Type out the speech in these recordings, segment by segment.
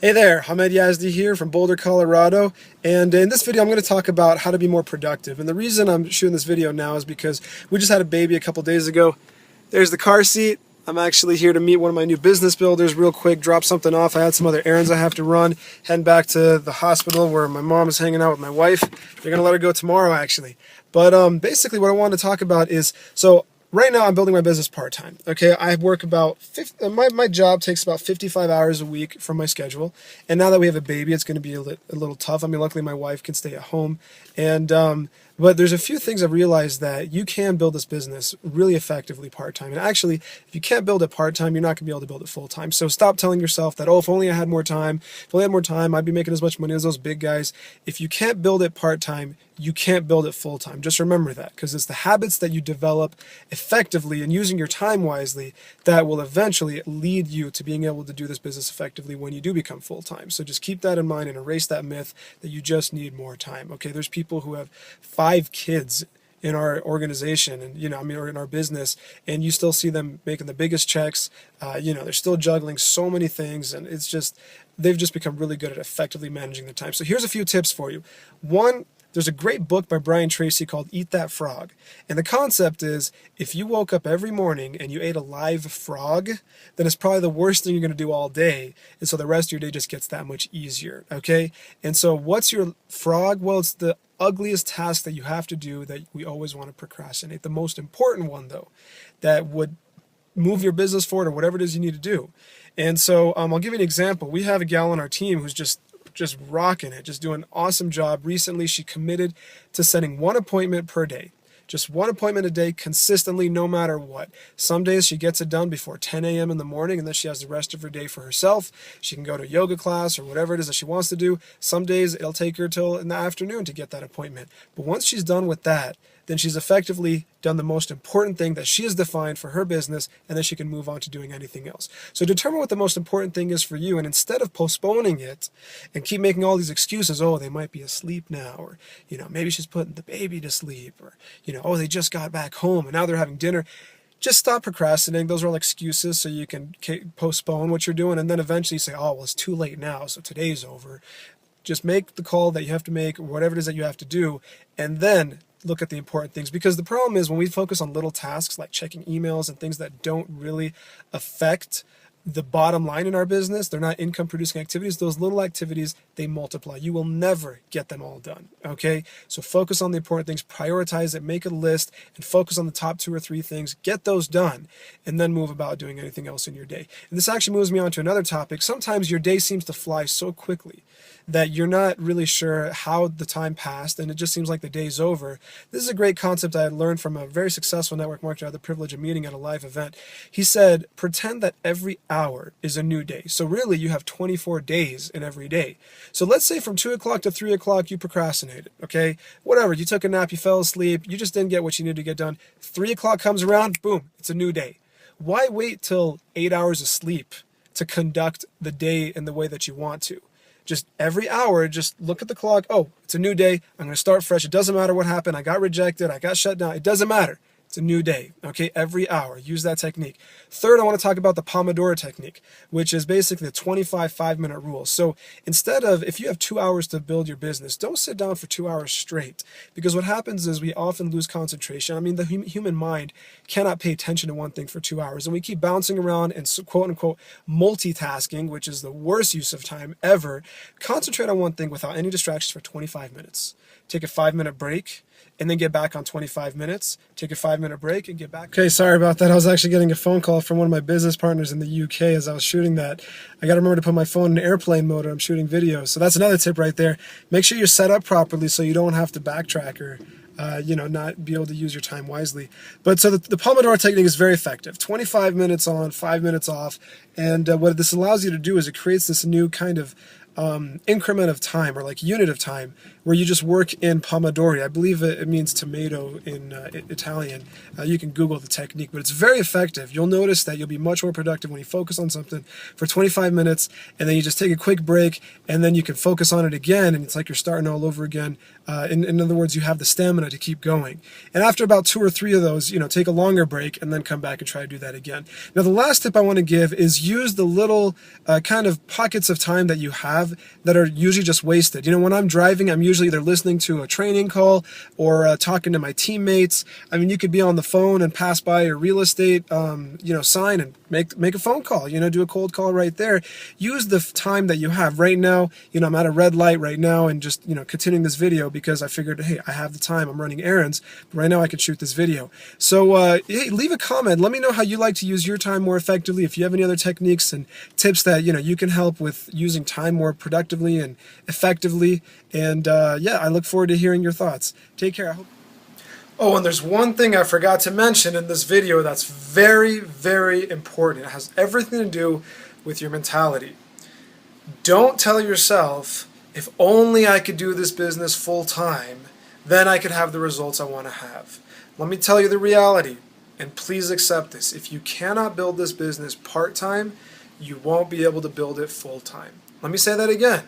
Hey there, Hamed Yazdi here from Boulder, Colorado, and in this video I'm going to talk about how to be more productive. And the reason I'm shooting this video now is because we just had a baby a couple days ago. There's the car seat. I'm actually here to meet one of my new business builders real quick, drop something off. I had some other errands I have to run, heading back to the hospital where my mom is hanging out with my wife. They're going to let her go tomorrow actually. But basically what I want to talk about is, right now I'm building my business part-time. Okay, I work about my job takes about 55 hours a week from my schedule, and now that we have a baby, it's going to be a little tough. I mean, luckily my wife can stay at home, and but there's a few things I've realized that you can build this business really effectively part-time. And actually, if you can't build it part-time, you're not going to be able to build it full-time. So stop telling yourself that, oh, if only I had more time, if only I had more time, I'd be making as much money as those big guys. If you can't build it part-time, you can't build it full-time. Just remember that, because it's the habits that you develop effectively and using your time wisely that will eventually lead you to being able to do this business effectively when you do become full-time. So just keep that in mind and erase that myth that you just need more time. Okay, there's people who have 5 kids in our organization and or in our business, and you still see them making the biggest checks. They're still juggling so many things, and they've just become really good at effectively managing their time. So here's a few tips for you. One, there's a great book by Brian Tracy called Eat That Frog. And the concept is, if you woke up every morning and you ate a live frog, then it's probably the worst thing you're going to do all day. And so the rest of your day just gets that much easier. Okay? And so what's your frog? Well, it's the ugliest task that you have to do that we always want to procrastinate. The most important one, though, that would move your business forward or whatever it is you need to do. And so I'll give you an example. We have a gal on our team who's just rocking it, just doing an awesome job. Recently, she committed to setting one appointment per day. Just one appointment a day consistently, no matter what. Some days she gets it done before 10 a.m. in the morning, and then she has the rest of her day for herself. She can go to a yoga class or whatever it is that she wants to do. Some days it'll take her till in the afternoon to get that appointment. But once she's done with that, then she's effectively done the most important thing that she has defined for her business, and then she can move on to doing anything else. So determine what the most important thing is for you, and instead of postponing it and keep making all these excuses, oh, they might be asleep now, or maybe she's putting the baby to sleep, or oh, they just got back home and now they're having dinner. Just stop procrastinating. Those are all excuses so you can postpone what you're doing, and then eventually say, oh, well, it's too late now, so today's over. Just make the call that you have to make, or whatever it is that you have to do, and then look at the important things. Because the problem is, when we focus on little tasks like checking emails and things that don't really affect the bottom line in our business, they're not income producing activities, those little activities, they multiply. You will never get them all done. Okay, so focus on the important things, prioritize it, make a list, and focus on the top 2 or 3 things, get those done, and then move about doing anything else in your day. And this actually moves me on to another topic. Sometimes your day seems to fly so quickly that you're not really sure how the time passed, and it just seems like the day's over. This is a great concept I had learned from a very successful network marketer I had the privilege of meeting at a live event. He said, pretend that every hour is a new day. So really, you have 24 days in every day. So let's say from 2 o'clock to 3 o'clock, you procrastinated, okay? Whatever, you took a nap, you fell asleep, you just didn't get what you needed to get done. 3 o'clock comes around, boom, it's a new day. Why wait till 8 hours of sleep to conduct the day in the way that you want to? Just every hour, just look at the clock. Oh, it's a new day. I'm going to start fresh. It doesn't matter what happened. I got rejected. I got shut down. It doesn't matter. It's a new day, okay? Every hour, use that technique. Third, I want to talk about the Pomodoro technique, which is basically the 25 5-minute rule. So instead of, if you have 2 hours to build your business, don't sit down for 2 hours straight, because what happens is we often lose concentration. I mean, the human mind cannot pay attention to one thing for 2 hours, and we keep bouncing around and quote unquote multitasking, which is the worst use of time ever. Concentrate on one thing without any distractions for 25 minutes. Take a 5-minute break, and then get back on 25 minutes, take a 5-minute break, and get back. Okay, sorry about that. I was actually getting a phone call from one of my business partners in the UK as I was shooting that. I got to remember to put my phone in airplane mode when I'm shooting videos. So that's another tip right there. Make sure you're set up properly so you don't have to backtrack or not be able to use your time wisely. But so the Pomodoro technique is very effective. 25 minutes on, 5 minutes off. And what this allows you to do is it creates this new kind of increment of time, or like unit of time, where you just work in Pomodori. I believe it means tomato in Italian. You can Google the technique, but it's very effective. You'll notice that you'll be much more productive when you focus on something for 25 minutes, and then you just take a quick break, and then you can focus on it again, and it's like you're starting all over again. In other words, you have the stamina to keep going. And after about 2 or 3 of those, take a longer break and then come back and try to do that again. Now, the last tip I want to give is use the little kind of pockets of time that you have that are usually just wasted. When I'm driving, I'm usually either listening to a training call or talking to my teammates. I mean, you could be on the phone and pass by a real estate, sign and make a phone call, do a cold call right there. Use the time that you have right now. I'm at a red light right now and just, continuing this video because I figured, hey, I have the time. I'm running errands. But right now I can shoot this video. So, hey, leave a comment. Let me know how you like to use your time more effectively. If you have any other techniques and tips that, you can help with using time more productively and effectively. And yeah, I look forward to hearing your thoughts. Take care. Oh, and there's one thing I forgot to mention in this video that's very, very important. It has everything to do with your mentality. Don't tell yourself, if only I could do this business full time, then I could have the results I want to have. Let me tell you the reality, and please accept this. If you cannot build this business part-time, you won't be able to build it full-time. Let me say that again.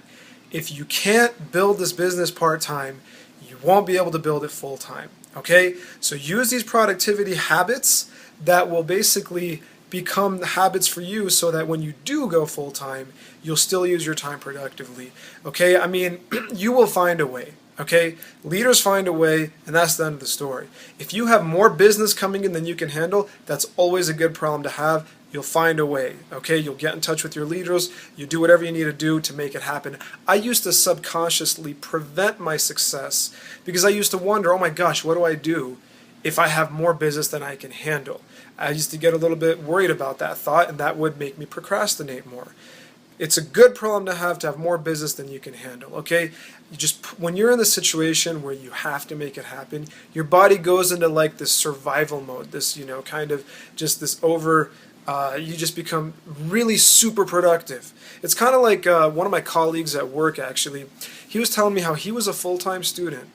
If you can't build this business part-time, you won't be able to build it full-time. Okay? So use these productivity habits that will basically become the habits for you so that when you do go full-time, you'll still use your time productively. Okay? I mean, you will find a way. Okay? Leaders find a way, and that's the end of the story. If you have more business coming in than you can handle, that's always a good problem to have. You'll find a way, okay? You'll get in touch with your leaders. You do whatever you need to do to make it happen. I used to subconsciously prevent my success because I used to wonder, oh my gosh, what do I do if I have more business than I can handle? I used to get a little bit worried about that thought, and that would make me procrastinate more. It's a good problem to have more business than you can handle, okay? When you're in the situation where you have to make it happen, your body goes into like this survival mode, this, kind of just this you just become really super productive. It's kind of like one of my colleagues at work, actually. He was telling me how he was a full-time student,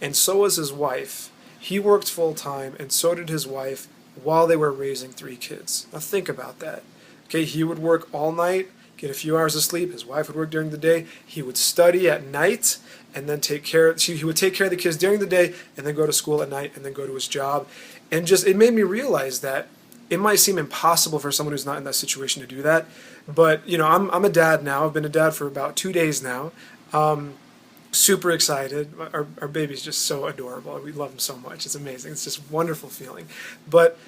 and so was his wife. He worked full-time, and so did his wife, while they were raising 3 kids. Now think about that. Okay, he would work all night, get a few hours of sleep. His wife would work during the day. He would study at night, and then he would take care of the kids during the day, and then go to school at night, and then go to his job. And it made me realize that it might seem impossible for someone who's not in that situation to do that, but I'm a dad now. I've been a dad for about 2 days now. Super excited. Our baby's just so adorable. We love him so much. It's amazing. It's just a wonderful feeling. But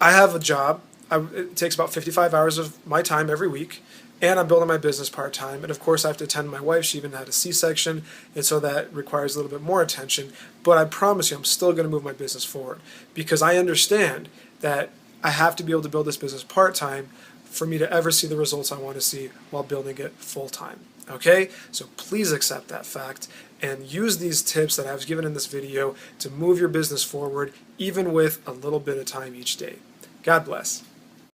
I have a job. It takes about 55 hours of my time every week, and I'm building my business part-time. And of course I have to attend my wife. She even had a C-section, and so that requires a little bit more attention. But I promise you, I'm still going to move my business forward because I understand that I have to be able to build this business part-time for me to ever see the results I want to see while building it full-time. Okay? So please accept that fact and use these tips that I was given in this video to move your business forward, even with a little bit of time each day. God bless.